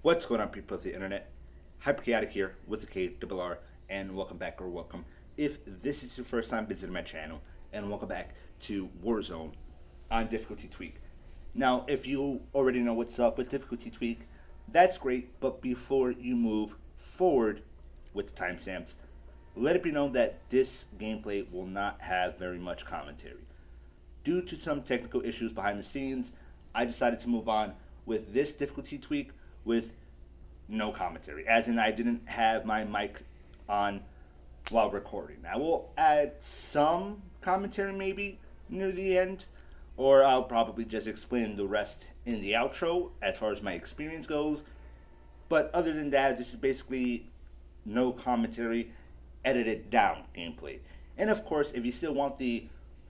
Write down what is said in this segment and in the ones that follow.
What's going on, people of the internet? Hyperchaotic here with a K-double-R, and welcome back, or welcome if this is your first time visiting my channel, and welcome back to Warzone on Difficulty Tweak. Now, if you already know what's up with Difficulty Tweak, that's great, but before you move forward with the timestamps, let it be known that this gameplay will not have very much commentary. Due to some technical issues behind the scenes, I decided to move on with this difficulty tweak with no commentary, as in I didn't have my mic on while recording. I will add some commentary maybe near the end, or I'll probably just explain the rest in the outro as far as my experience goes. But other than that, this is basically no commentary, edited down gameplay. And of course, if you still want the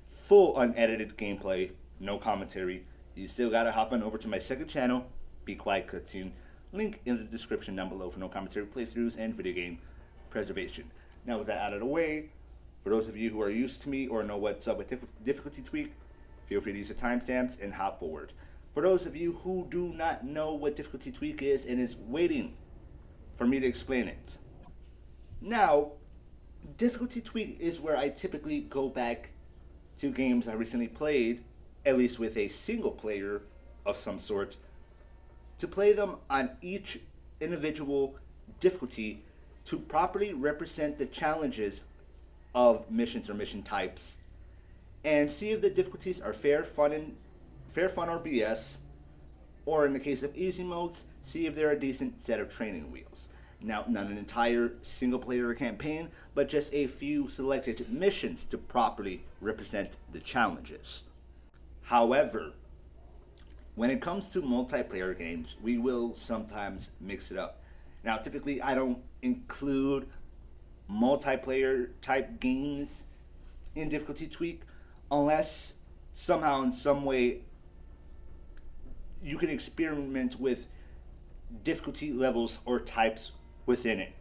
full unedited gameplay, no commentary, you still gotta hop on over to my second channel, Be Quiet Cutscene, link in the description down below for no commentary playthroughs and video game preservation. Now with that out of the way, for those of you who are used to me or know what's up with difficulty tweak, feel free to use the timestamps and hop forward. For those of you who do not know what difficulty tweak is and is waiting for me to explain it, now, difficulty tweak is where I typically go back to games I recently played, at least with a single player of some sort, to play them on each individual difficulty to properly represent the challenges of missions or mission types, and see if the difficulties are fair fun or BS, or in the case of easy modes, see if they're a decent set of training wheels. Now, not an entire single player campaign, but just a few selected missions to properly represent the challenges. However, when it comes to multiplayer games, we will sometimes mix it up. Now, typically, I don't include multiplayer type games in difficulty tweak unless somehow in some way you can experiment with difficulty levels or types within it.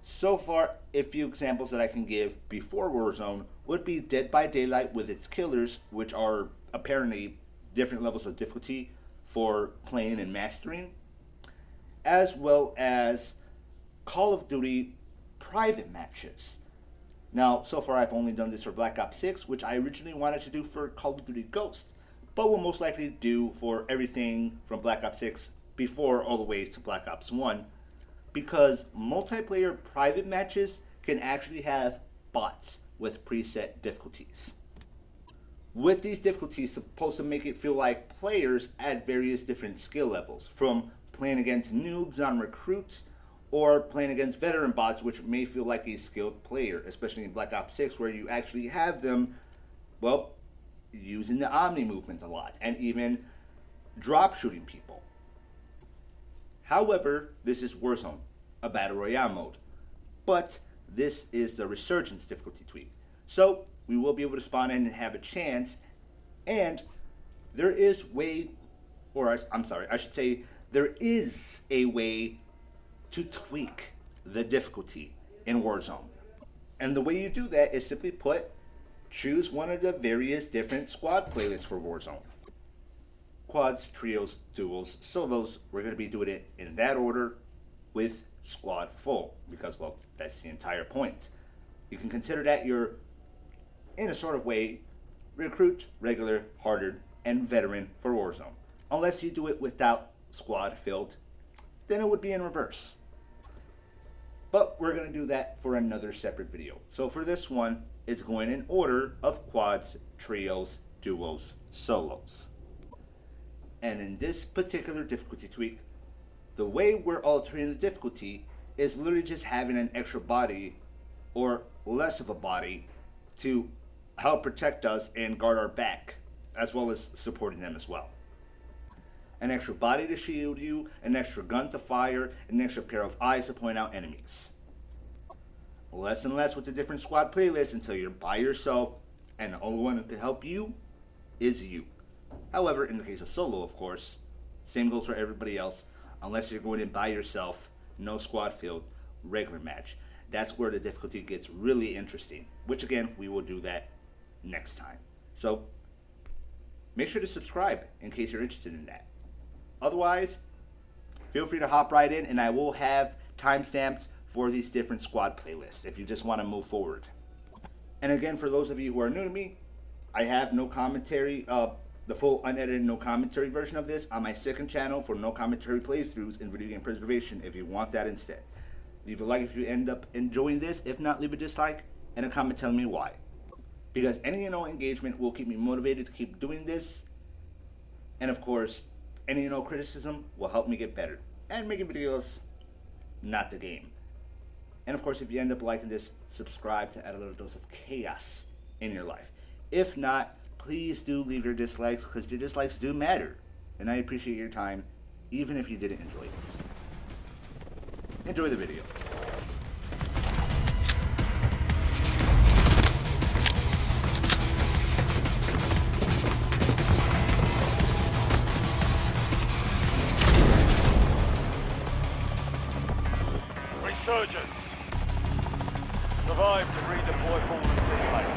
So far, a few examples that I can give before Warzone would be Dead by Daylight with its killers, which are apparently different levels of difficulty for playing and mastering, as well as Call of Duty private matches. Now, so far I've only done this for Black Ops 6, which I originally wanted to do for Call of Duty Ghost, but will most likely do for everything from Black Ops 6 before all the way to Black Ops 1, because multiplayer private matches can actually have bots with preset difficulties. With these difficulties supposed to make it feel like players at various different skill levels, from playing against noobs on recruits or playing against veteran bots, which may feel like a skilled player, especially in Black Ops 6 where you actually have them, well, using the Omni movement a lot and even drop shooting people. However, this is Warzone, a Battle Royale mode, but this is the Resurgence difficulty tweak. So, we will be able to spawn in and have a chance, and there is there is a way to tweak the difficulty in Warzone. And the way you do that is simply put, choose one of the various different squad playlists for Warzone. Quads, trios, duos, solos, we're going to be doing it in that order with squad full, because, well, that's the entire point. You can consider that your, in a sort of way, recruit, regular, harder, and veteran for Warzone. Unless you do it without squad filled, then it would be in reverse. But we're going to do that for another separate video. So for this one, it's going in order of quads, trios, duos, solos. And in this particular difficulty tweak, the way we're altering the difficulty is literally just having an extra body or less of a body to help protect us and guard our back, as well as supporting them as well. An extra body to shield you, an extra gun to fire, an extra pair of eyes to point out enemies. Less and less with the different squad playlists until you're by yourself and the only one who can help you is you. However, in the case of solo, of course, same goes for everybody else. Unless you're going in by yourself, no squad field, regular match. That's where the difficulty gets really interesting, which again, we will do that next time. So, make sure to subscribe in case you're interested in that. Otherwise, feel free to hop right in, and I will have timestamps for these different squad playlists if you just want to move forward. And again, for those of you who are new to me, I have no commentary, the full unedited no commentary version of this on my second channel for no commentary playthroughs in video game preservation if you want that instead. Leave a like if you end up enjoying this. If not, leave a dislike and a comment telling me why. Because any and all engagement will keep me motivated to keep doing this. And of course, any and all criticism will help me get better and making videos, not the game. And of course, if you end up liking this, subscribe to add a little dose of chaos in your life. If not, please do leave your dislikes, because your dislikes do matter. And I appreciate your time, even if you didn't enjoy it. Enjoy the video. Resurgence. Survive to redeploy fallen teammates.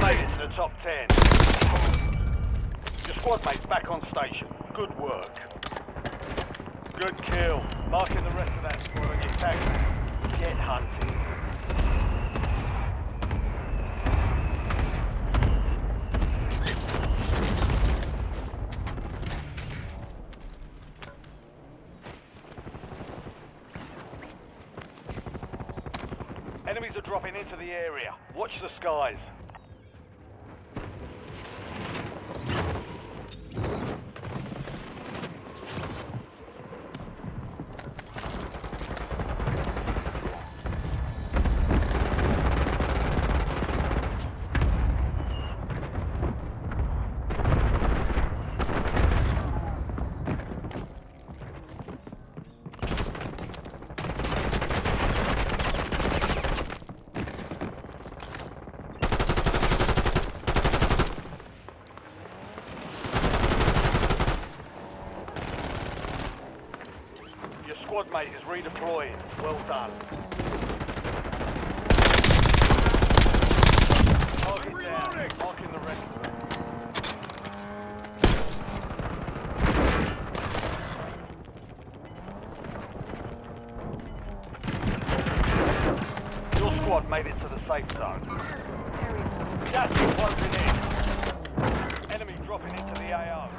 Made it to the top 10. Your squad mates back on station. Good work. Good kill. Marking the rest of that squad on your tag map. Get hunting. Enemies are dropping into the area. Watch the skies. Squad mate is redeploying. Well done. Target down. Marking the rest of them. Your squad made it to the safe zone. Gas is closing in. Enemy dropping into the AO.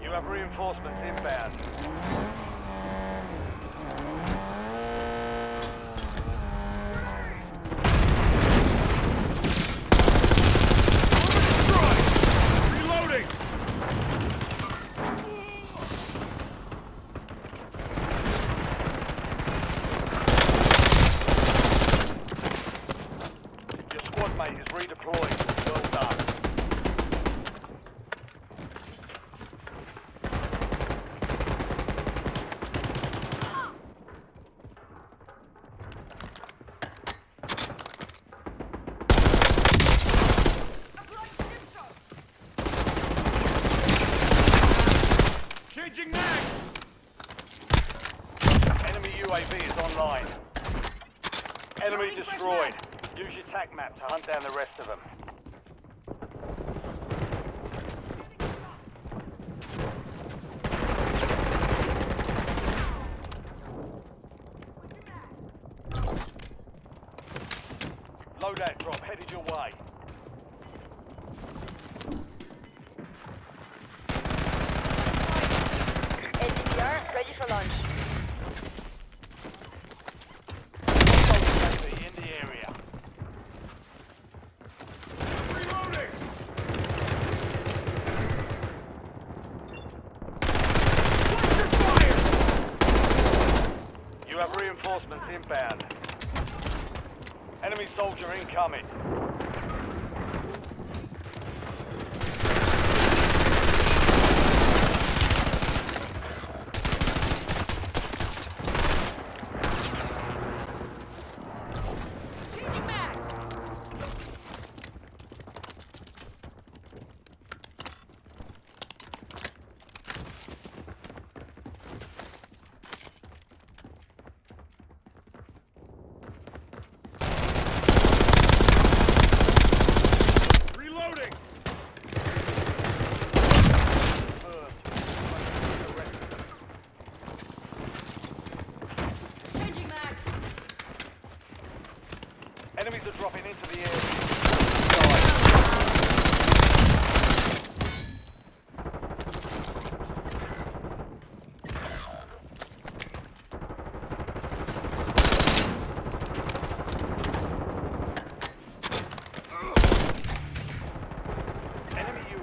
You have reinforcements inbound. Reloading! Your squad mate is redeployed. Well done. Changing mags! Enemy UAV is online. Enemy destroyed. Use your tac map to hunt down the rest of them. Loadout drop headed your way. ATPR ready for launch. In the area. Reloading! Fire! You have reinforcements inbound. Enemy soldier incoming.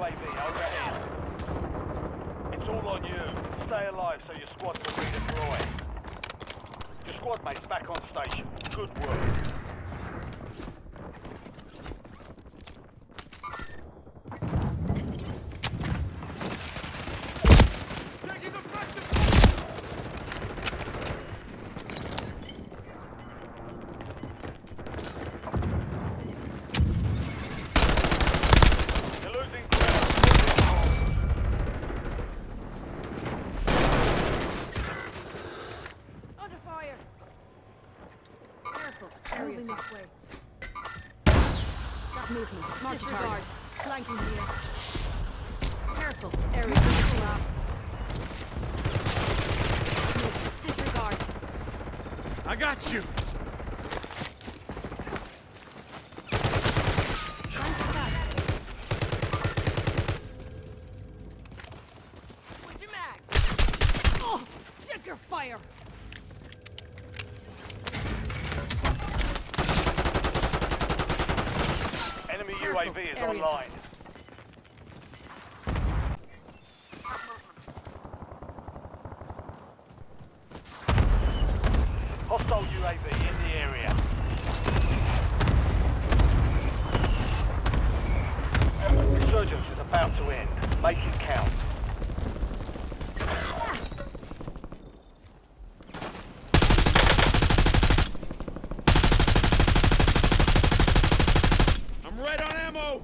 UAV overhead. It's all on you. Stay alive so your squad can redeploy. Your squad mate's back on station. Good work. Taking effective. You're losing ground. Under fire! Careful, moving this way. Got movement. Mark disregard. Flanking here. Careful, area collapsed. Disregard. I got you. Thanks for that. What's your mags? Oh, check your fire! Enemy Careful, UAV is area's online. Hostile UAV in the area. Resurgence is about to end. Make it count. I'm right on ammo.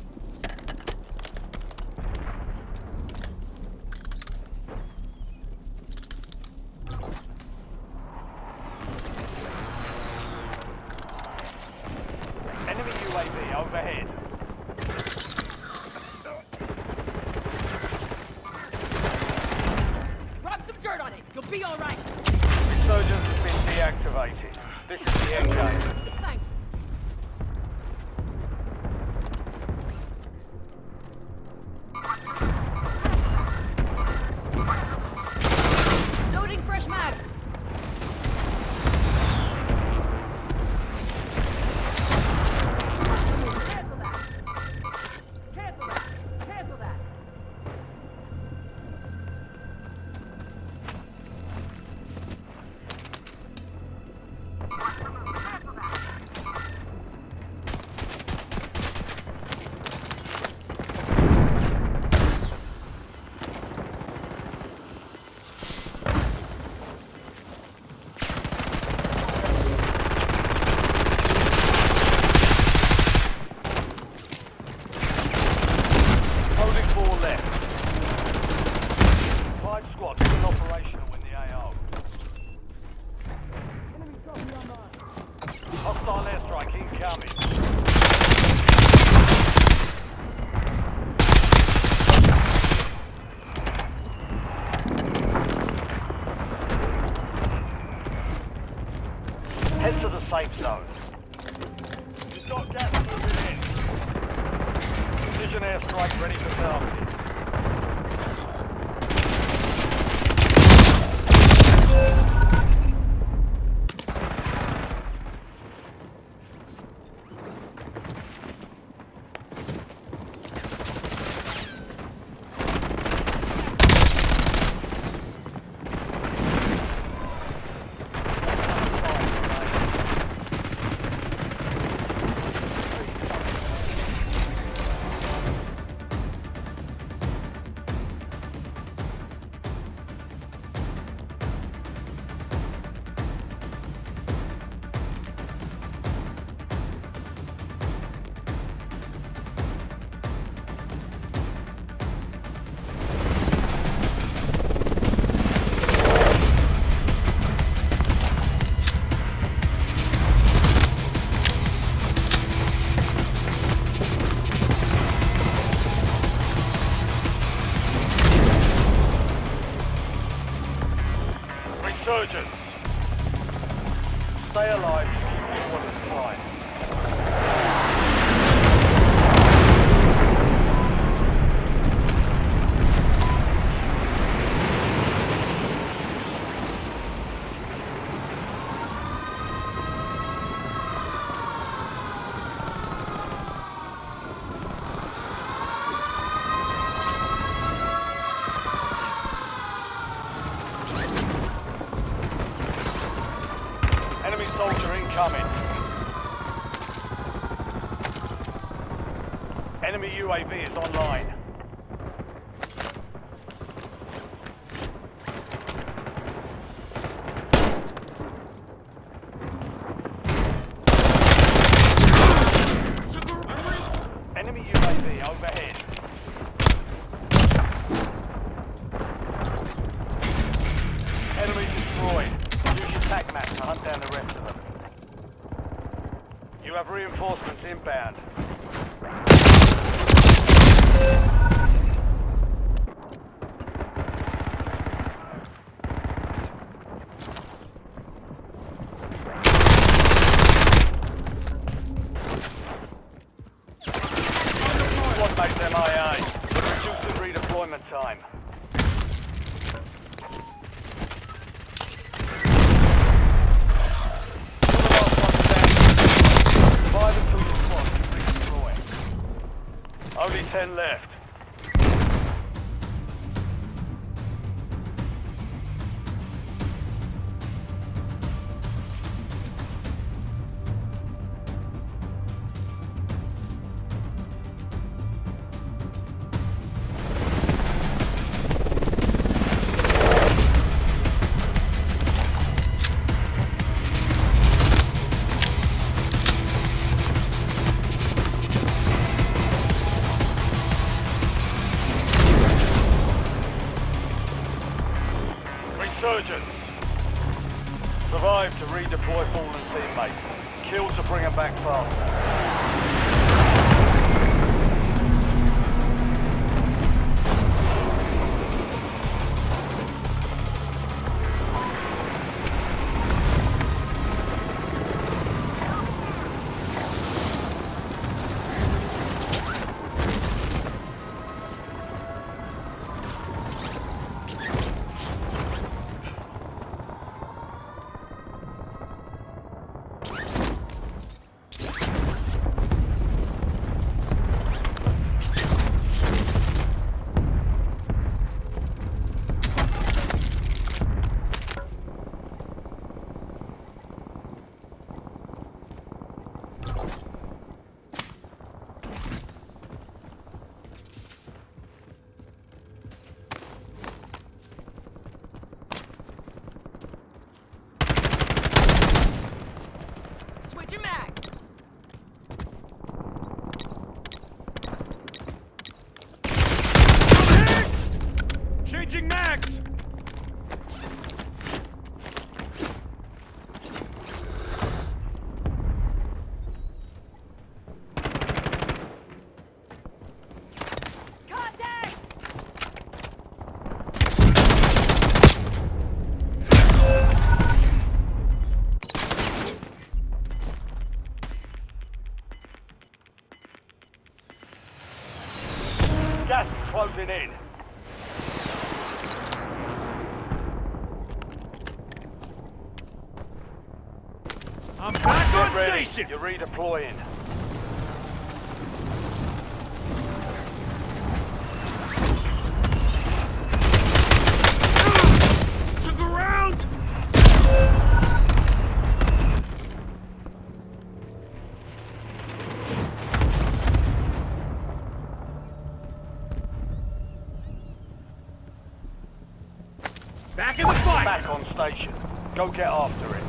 Enemy UAV overhead. Rub some dirt on it. You'll be all right. Resurgence has been deactivated. This is the end game. Thanks. Loading fresh mag. Cancel that. Cancel that. Cancel that. Holding 4 left. 5 squads still operational in the AO. Hostile airstrike incoming. Head to the safe zone. You've got gas moving in. Precision airstrike ready for target. Enemy UAV is online. Enemy UAV overhead. Enemy destroyed. Use your tac map to hunt down the rest of them. You have reinforcements inbound. Squad mates MIA. Reducing redeployment time. Five until your squad redeploy. Only 10 left. Resurgence. Survive to redeploy fallen teammates. Kill to bring them back faster. Switching mags. Changing mags! Contact! Gas is closing in. I'm back Get on ready. station! You're redeploying. Took a round! Back in the fight! Back on station. Go get after it.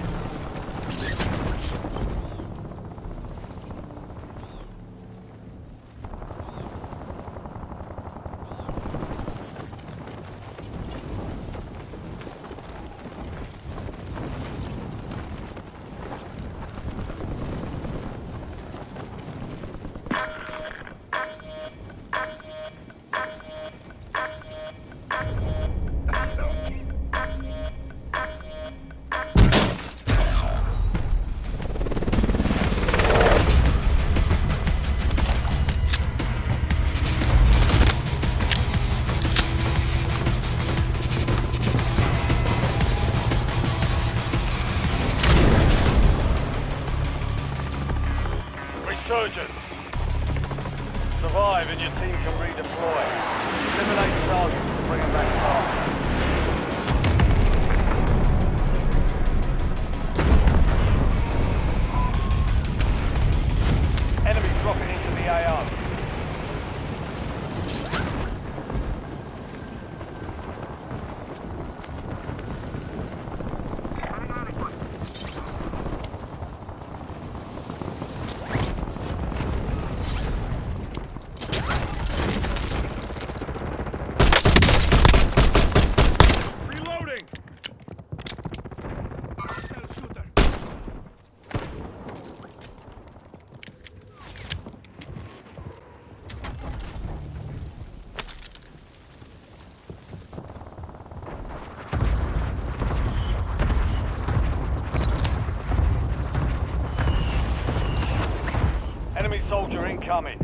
Resurgence. Survive and your team can redeploy. Eliminate targets and bring them back faster. Enemy dropping into the AO. incoming.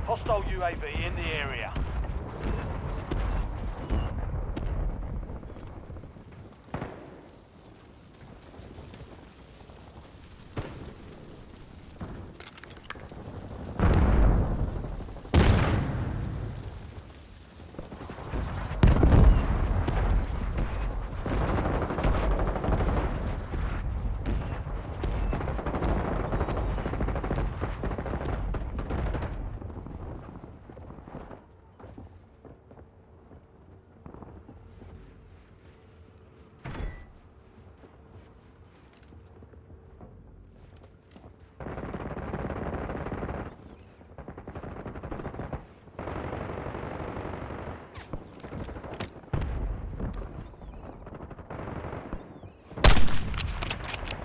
Hostile UAV in the area.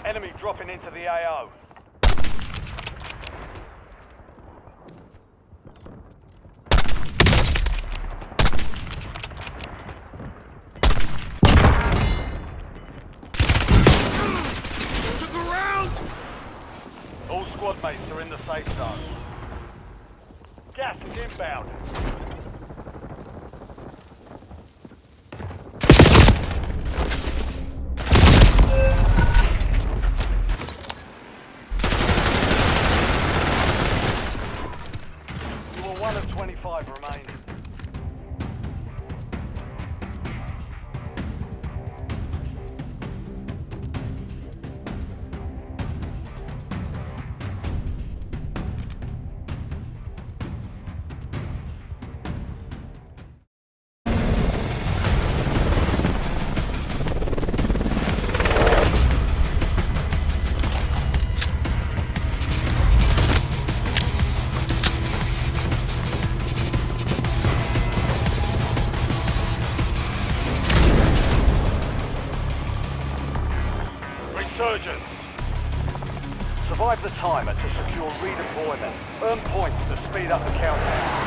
Enemy dropping into the AO. To the ground! All squad mates are in the safe zone. Gas is inbound. You were 1 of 25 remaining. Resurgence. Survive the timer to secure redeployment. Earn points to speed up the countdown.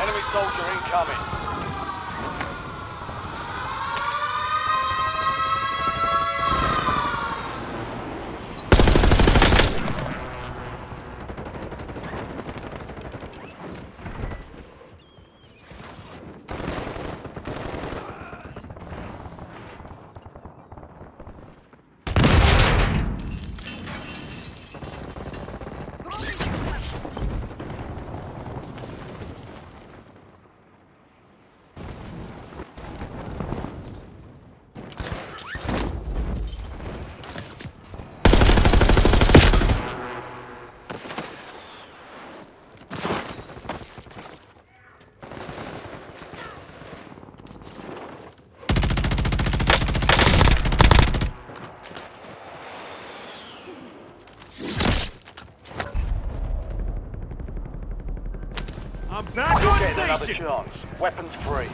Enemy soldier incoming. I'm back You're on getting another station! chance. Weapons free.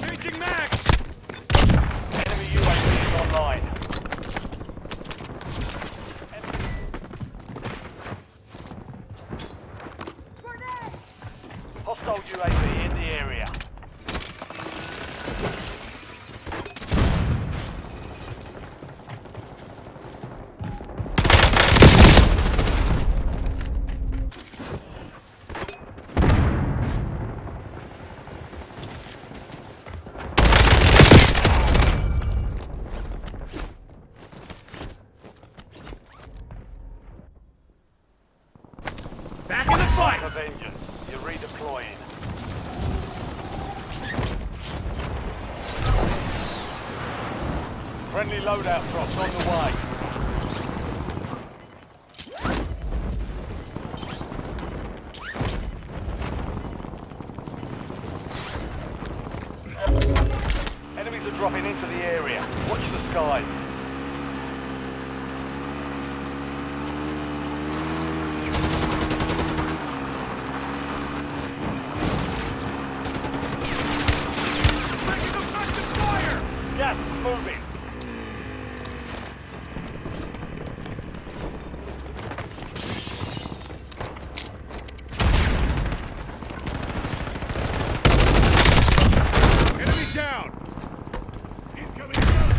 Changing max! Enemy UAV is online. Hostile UAV in the area. Back in the fight! Resurgence, you're redeploying. Friendly loadout drops on the way. Enemies are dropping into the area. Watch the skies. Taking effective fire! Gas is moving. Enemy down! Incoming gun!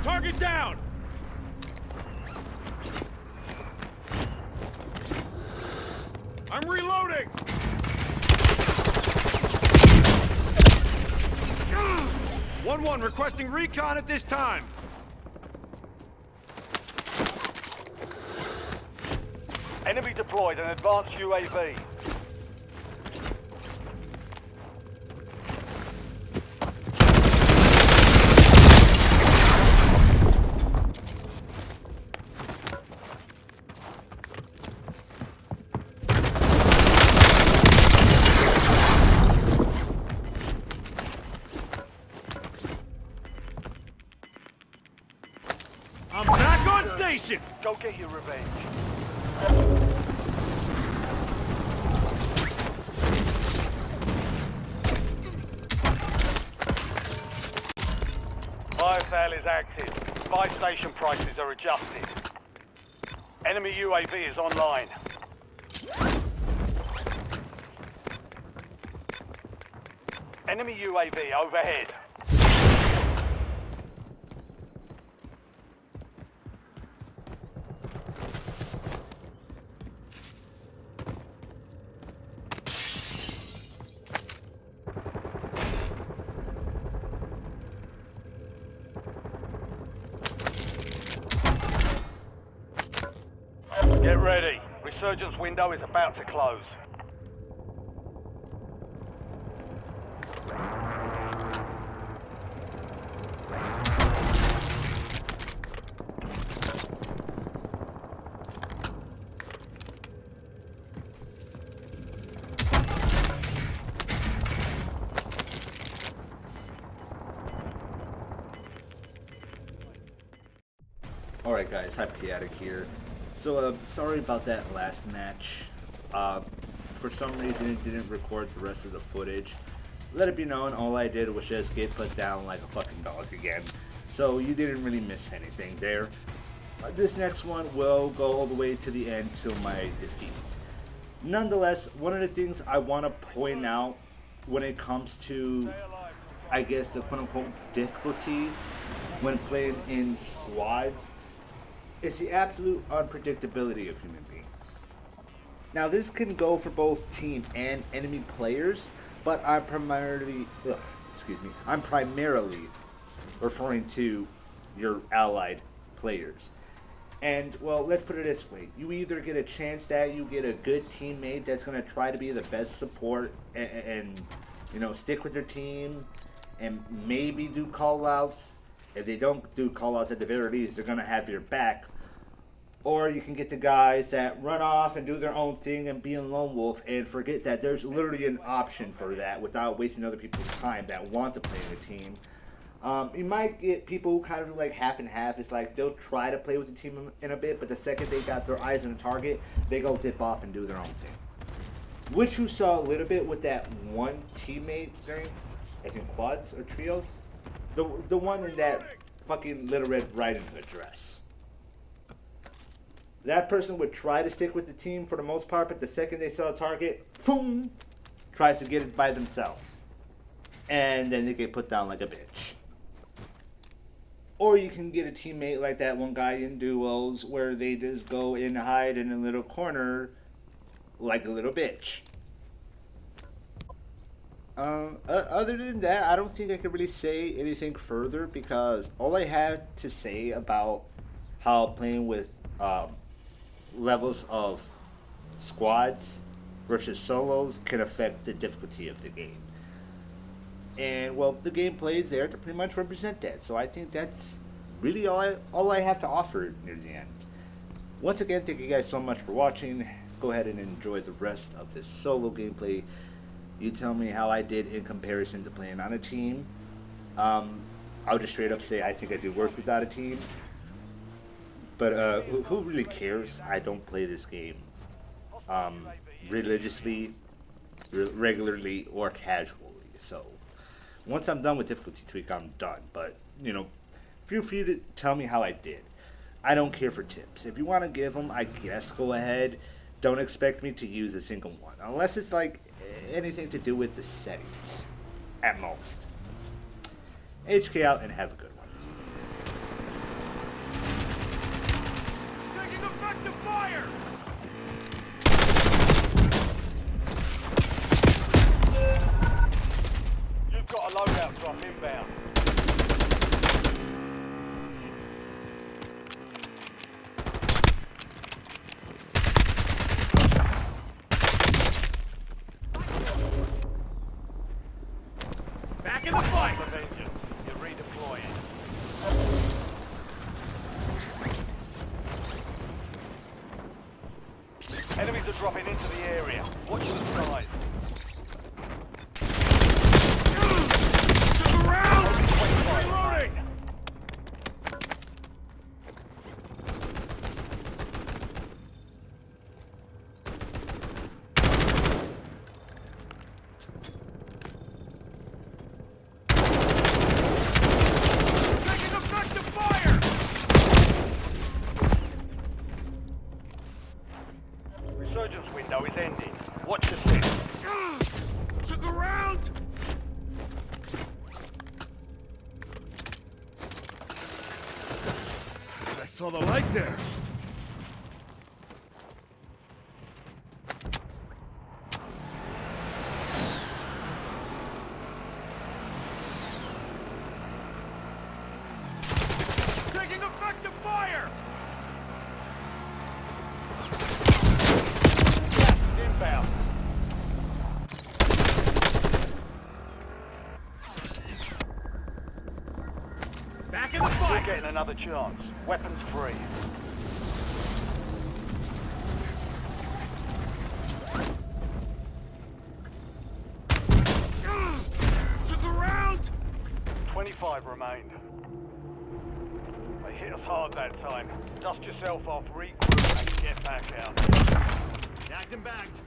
Target down! I'm reloading! 1-1 requesting recon at this time. Enemy deployed an advanced UAV. I'm back on station! Go get your revenge. Biosale is active. Buy station prices are adjusted. Enemy UAV is online. Enemy UAV overhead. Get ready. Resurgence window is about to close. Alright guys, Hyperchaotic here. So sorry about that last match. For some reason it didn't record the rest of the footage. Let it be known, all I did was just get put down like a fucking dog again. So you didn't really miss anything there. This next one will go all the way to the end till my defeat. Nonetheless, one of the things I want to point out when it comes to, I guess, the quote-unquote difficulty when playing in squads, it's the absolute unpredictability of human beings. Now this can go for both team and enemy players, but I'm primarily referring to your allied players. And well, let's put it this way: you either get a chance that you get a good teammate that's going to try to be the best support and you know, stick with their team and maybe do call outs. If they don't do call-outs, at the very least, they're going to have your back. Or you can get the guys that run off and do their own thing and be a lone wolf and forget that there's literally an option for that without wasting other people's time that want to play in a team. You might get people who kind of do like half and half. It's like they'll try to play with the team in a bit, but the second they got their eyes on the target, they go dip off and do their own thing. Which you saw a little bit with that one teammate during, I think, quads or trios. The one in that fucking Little Red Riding Hood dress. That person would try to stick with the team for the most part, but the second they saw a target, boom, tries to get it by themselves. And then they get put down like a bitch. Or you can get a teammate like that one guy in duos where they just go and hide in a little corner like a little bitch. Other than that, I don't think I could really say anything further because all I had to say about how playing with levels of squads versus solos can affect the difficulty of the game. And well, the gameplay is there to pretty much represent that. So I think that's really all I have to offer near the end. Once again, thank you guys so much for watching. Go ahead and enjoy the rest of this solo gameplay. You tell me how I did in comparison to playing on a team. I'll just straight up say I think I do worse without a team. But who really cares? I don't play this game religiously, regularly, or casually. So once I'm done with difficulty tweak, I'm done. But you know, feel free to tell me how I did. I don't care for tips. If you want to give them, I guess go ahead. Don't expect me to use a single one unless it's like anything to do with the settings at most. HK out and have a good one. Taking effective fire! You've got a loadout drop inbound. Back in the fight! Resurgence. You're redeploying. Enemies are dropping into the area. Watch your skies. To the round! Reloading! Taking effective fire! Resurgence window is ending. Watch your six. To the round! I saw the light there. Taking effective fire! Inbound. Back in the You're fight! getting another chance. Weapons free. To the round! 25 remain. They hit us hard that time. Dust yourself off, regroup, and get back out. Tagged and bagged.